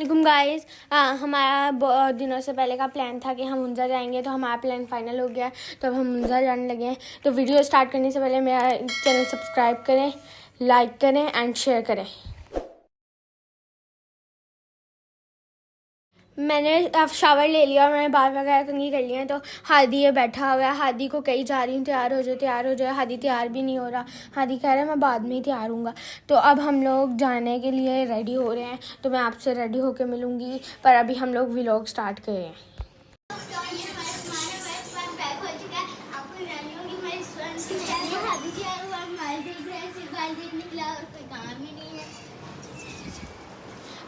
वालेकुम गाइस। हमारा बहुत दिनों से पहले का प्लान था कि हम उंजा जाएंगे, तो हमारा प्लान फाइनल हो गया। तो अब हम उंजा जाने लगे हैं। तो वीडियो स्टार्ट करने से पहले मेरा चैनल सब्सक्राइब करें, लाइक करें एंड शेयर करें। मैंने अब शावर ले लिया और मैंने बाल वगैरह कंघी कर लिया है। तो हादी ये बैठा हुआ है। हादी को कहीं जा रही हूँ तैयार हो जाए। हादी तैयार भी नहीं हो रहा। हादी कह रहा है मैं बाद में ही तैयार हूँगा। तो अब हम लोग जाने के लिए रेडी हो रहे हैं। तो मैं आपसे रेडी होकर मिलूँगी, पर अभी हम लोग व्लॉग स्टार्ट करें।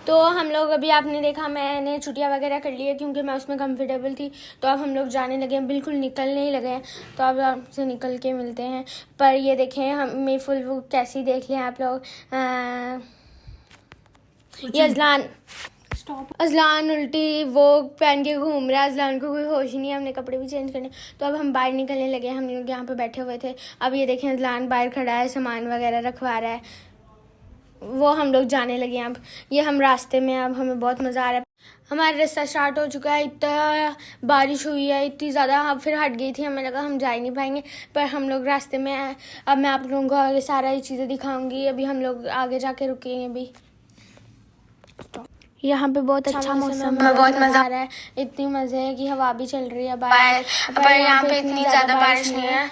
तो हम लोग अभी आपने देखा मैंने छुट्टियाँ वगैरह कर ली है क्योंकि मैं उसमें कंफर्टेबल थी। तो अब हम लोग जाने लगे हैं, बिल्कुल निकलने ही लगे हैं। तो अब आपसे निकल के मिलते हैं। पर ये देखें हम मेरी फुल वो कैसी देख लें आप लोग। ये अजलान उल्टी वो पहन के घूम रहा है। अजलान को कोई होश ही नहीं है, हमने कपड़े भी चेंज करने। तो अब हम बाहर निकलने लगे। हम लोग यहाँ पे बैठे हुए थे। अब ये देखें अजलान बाहर खड़ा है, सामान वगैरह रखवा रहा है। वो हम लोग जाने लगे हैं। अब ये हम रास्ते में, अब हमें बहुत मज़ा आ रहा है। हमारा रास्ता स्टार्ट हो चुका है। इतना बारिश हुई है इतनी ज़्यादा, अब फिर हट गई थी। हमें लगा हम जा ही नहीं पाएंगे, पर हम लोग रास्ते में हैं। अब मैं आप लोगों को आगे सारा ये चीज़ें दिखाऊंगी। अभी हम लोग आगे जाके रुकेंगे। अभी यहाँ पे बहुत अच्छा मौसम है, बहुत मज़ा आ रहा है। इतनी मज़े है कि हवा भी चल रही है बाहर, पर यहाँ पे इतनी ज़्यादा बारिश नहीं है।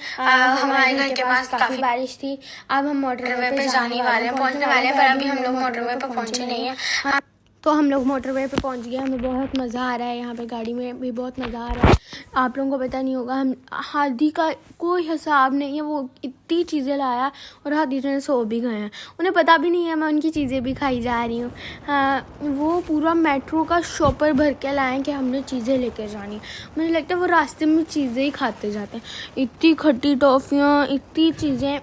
हमारे घर के पास काफ़ी बारिश थी। अब हम मोटरवे पे जाने वाले हैं, पहुँचने वाले हैं, पर अभी हम लोग मोटरवे पे पहुँचे नहीं हैं। तो हम लोग मोटरवे पे पहुंच गए। हमें बहुत मज़ा आ रहा है। यहाँ पे गाड़ी में भी बहुत मज़ा आ रहा है। आप लोगों को पता नहीं होगा, हम हादी का कोई हिसाब नहीं है। वो इतनी चीज़ें लाया और हादी जो सो भी गए हैं। उन्हें पता भी नहीं है मैं उनकी चीज़ें भी खाई जा रही हूँ। वो पूरा मेट्रो का शॉपर भर के लाएँ कि हमने चीज़ें लेकर जानी। मुझे लगता है वो रास्ते में चीज़ें ही खाते जाते हैं। इतनी खट्टी टॉफ़ियाँ, इतनी चीज़ें।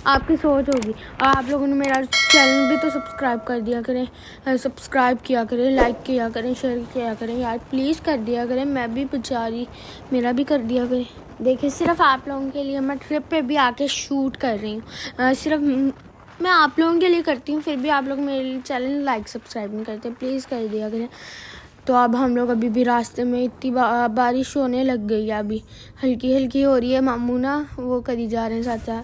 आपकी सोच होगी। और आप लोगों ने मेरा चैनल भी तो सब्सक्राइब कर दिया करें, सब्सक्राइब किया करें, लाइक किया करें, शेयर किया करें यार, प्लीज़ कर दिया करें। मैं भी बेचारी, मेरा भी कर दिया करें। देखिए सिर्फ आप लोगों के लिए मैं ट्रिप पे भी आके शूट कर रही हूँ। सिर्फ मैं आप लोगों के लिए करती हूँ, फिर भी आप लोग मेरे चैनल लाइक सब्सक्राइब नहीं करते, प्लीज़ कर दिया करें। तो अब हम लोग अभी भी रास्ते में, इतनी बारिश होने लग गई है। अभी हल्की हल्की हो रही है। मामू ना वो करी जा रहे हैं साथ साथ।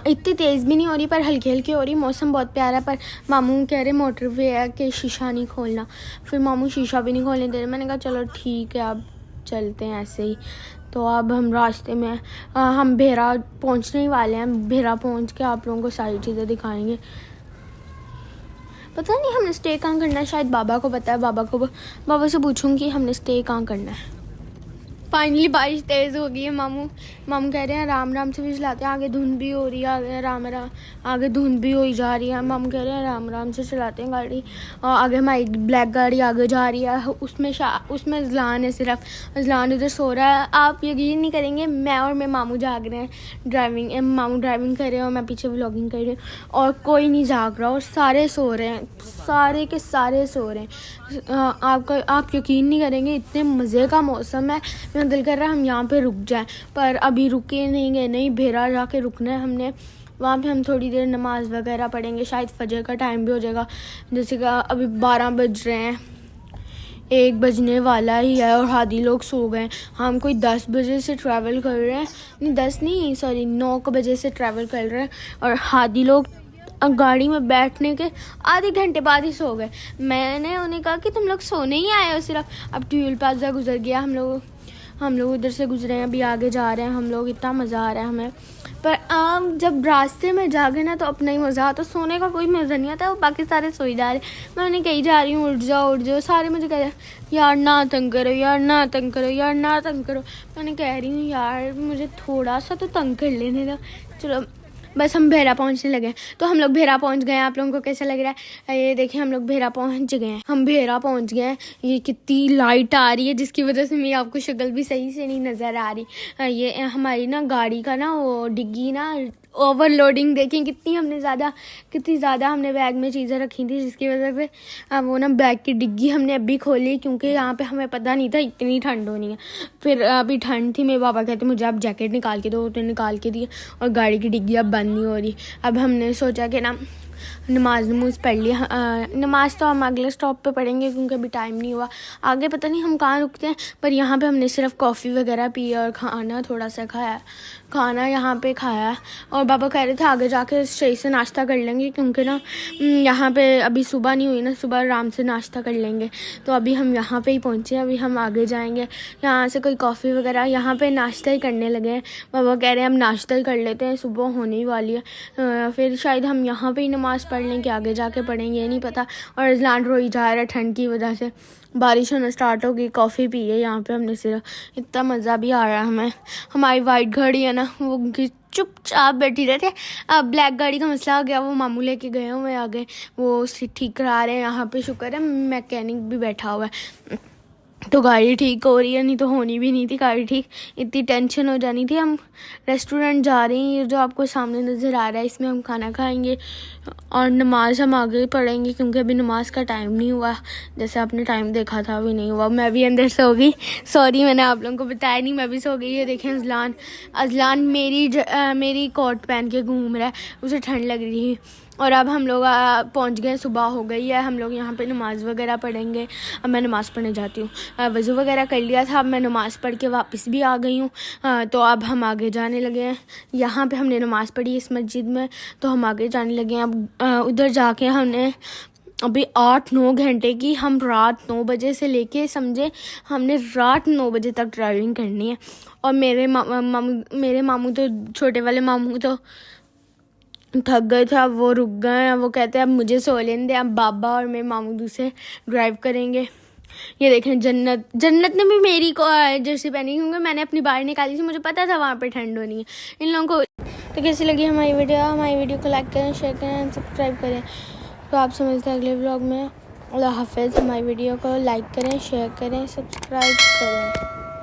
इतनी तेज़ भी नहीं हो रही, पर हल्की हल्की हो रही। मौसम बहुत प्यारा है, पर मामू कह रहे मोटरवे है कि शीशा नहीं खोलना। फिर मामू शीशा भी नहीं खोलने दे रहे। मैंने कहा चलो ठीक है अब चलते हैं ऐसे ही। तो अब हम रास्ते में हम भेरा पहुंचने ही वाले हैं। भेरा पहुंच के आप लोगों को सारी चीज़ें दिखाएंगे। पता नहीं हमने स्टे कहाँ करना है, शायद बाबा को पता है। बाबा से पूछूंगी हमने स्टे कहाँ करना है। फाइनली बारिश तेज़ हो गई है। मामू कह रहे हैं आराम से भी चलाते हैं। आगे धुंध भी हो रही है, आगे धुंध भी हो जा रही है। मामू कह रहे हैं आराम से चलाते हैं गाड़ी। और आगे हमारी ब्लैक गाड़ी आगे जा रही है। उसमें अजलान है, सिर्फ अजलान उधर सो रहा है। आप यकीन नहीं करेंगे, मैं और मेरे मामू जाग रहे हैं। मामू ड्राइविंग कर रहे हैं और मैं पीछे व्लॉगिंग कर रही हूँ, और कोई नहीं जाग रहा और सारे सो रहे हैं, सारे के सारे सो रहे हैं। आप यकीन नहीं करेंगे, इतने मज़े का मौसम है। मेरा दिल कर रहा है हम यहाँ पे रुक जाएं, पर अभी रुके नहीं गए। नहीं, भेरा जाके रुकना है हमने। वहाँ पे हम थोड़ी देर नमाज़ वगैरह पढ़ेंगे। शायद फजर का टाइम भी हो जाएगा। जैसे कि अभी 12 बज रहे हैं, 1 बजने वाला ही है और हादी लोग सो गए। हम कोई 10 बजे से ट्रैवल कर रहे हैं, नहीं 10 नहीं सॉरी 9 बजे से ट्रैवल कर रहे हैं, और हादी लोग गाड़ी में बैठने के आधे घंटे बाद ही सो गए। मैंने उन्हें कहा कि तुम लोग सोने ही आए हो सिर्फ। अब ट्यूल प्लाजा गुजर गया, हम लोग उधर से गुजरे हैं, अभी आगे जा रहे हैं हम लोग। इतना मज़ा आ रहा है हमें। पर जब रास्ते में जागे ना तो अपना ही मज़ा आता। सोने का कोई मज़ा नहीं आता। वो बाकी सारे सो ही जा रहे। मैं उन्हें कही जा रही हूँ उठ जाओ। सारे मुझे कह रहे हैं यार ना तंग करो, यार ना तंग करो, यार ना तंग करो। मैंने कह रही हूँ यार मुझे थोड़ा सा तो तंग कर लेने दो। चलो बस हम भेरा पहुंचने लगे। तो हम लोग भेरा पहुंच गए हैं। आप लोगों को कैसा लग रहा है? ये देखिए हम लोग भेरा पहुंच गए हैं। हम भेरा पहुंच गए हैं। ये कितनी लाइट आ रही है जिसकी वजह से मेरी आपको शक्ल भी सही से नहीं नज़र आ रही। ये हमारी ना गाड़ी का ना वो डिग्गी ना ओवरलोडिंग, देखें कितनी ज़्यादा हमने बैग में चीज़ें रखी थी, जिसकी वजह से वो ना बैग की डिग्गी हमने अभी खोली, क्योंकि यहाँ पे हमें पता नहीं था इतनी ठंड होनी है। फिर अभी ठंड थी, मेरे पापा कहते मुझे आप जैकेट निकाल के दो, तो निकाल के दिए, और गाड़ी की डिग्गी अब बंद नहीं हो रही। अब हमने सोचा कि ना नमाज पढ़ ली। नमाज तो हम अगले स्टॉप पे पढ़ेंगे क्योंकि अभी टाइम नहीं हुआ। आगे पता नहीं हम कहाँ रुकते हैं, पर यहाँ पे हमने सिर्फ कॉफ़ी वगैरह पी और खाना थोड़ा सा खाया, खाना यहाँ पे खाया। और बाबा कह रहे थे आगे जाके सही से नाश्ता कर लेंगे क्योंकि ना यहाँ पे अभी सुबह नहीं हुई ना, सुबह आराम से नाश्ता कर लेंगे। तो अभी हम यहाँ पे ही पहुँचे, अभी हम आगे जाएंगे। यहाँ से कोई कॉफ़ी वगैरह, यहाँ पे नाश्ता ही करने लगे हैं। बाबा कह रहे हैं हम नाश्ता ही कर लेते हैं, सुबह होने ही वाली है, फिर शायद हम यहाँ पे ही नमाज़ पढ़ लें कि आगे जाके पढ़ेंगे, ये नहीं पता। और अज़लान रोई जा रहा है ठंड की वजह से, बारिश होना स्टार्ट हो गई। कॉफ़ी पी है यहाँ पे हमने सिर्फ, इतना मज़ा भी आ रहा है हमें। हमारी वाइट गाड़ी है ना, वो चुपचाप बैठी रहते। अब ब्लैक गाड़ी का मसला हो गया, वो मामू लेके गए हुए आगे, वो ठीक करा रहे हैं यहाँ पे। शुक्र है मैकेनिक भी बैठा हुआ है तो गाड़ी ठीक हो रही है, नहीं तो होनी भी नहीं थी गाड़ी ठीक। इतनी टेंशन हो जानी थी। हम रेस्टोरेंट जा रहे हैं, ये जो आपको सामने नज़र आ रहा है, इसमें हम खाना खाएंगे और नमाज हम आगे पढ़ेंगे क्योंकि अभी नमाज का टाइम नहीं हुआ। जैसे आपने टाइम देखा था अभी नहीं हुआ। मैं भी अंदर सो गई, सॉरी मैंने आप लोगों को बताया नहीं, मैं भी सो गई। ये देखें अज़लान मेरी कोट पहन के घूम रहा है, उसे ठंड लग रही है। और अब हम लोग पहुंच गए, सुबह हो गई है। हम लोग यहाँ पे नमाज़ वगैरह पढ़ेंगे। अब मैं नमाज़ पढ़ने जाती हूँ। वज़ू वगैरह कर लिया था, अब मैं नमाज़ पढ़ के वापस भी आ गई हूँ। तो अब हम आगे जाने लगे हैं। यहाँ पे हमने नमाज़ पढ़ी इस मस्जिद में, तो हम आगे जाने लगे हैं। अब उधर जाके हमने अभी 8-9 घंटे की, हम रात 9 बजे से लेके समझे हमने रात 9 बजे तक ड्राइविंग करनी है। और मेरे मामू तो, छोटे वाले मामू तो थक गए थे, अब वो रुक गए हैं। वो कहते हैं अब मुझे सो लेने दे, अब बाबा और मेरे मामू दूसरे ड्राइव करेंगे। ये देखें जन्नत ने भी मेरी को जर्सी पहनी क्योंकि मैंने अपनी बाहर निकाली थी, मुझे पता था वहाँ पे ठंड होनी है। इन लोगों को तो कैसी लगी हमारी वीडियो को लाइक करें, शेयर करें, सब्सक्राइब करें। तो आपसे मिलते हैं अगले व्लॉग में। अल्लाह हाफ़िज़। हमारी वीडियो को लाइक करें, शेयर करें, सब्सक्राइब करें।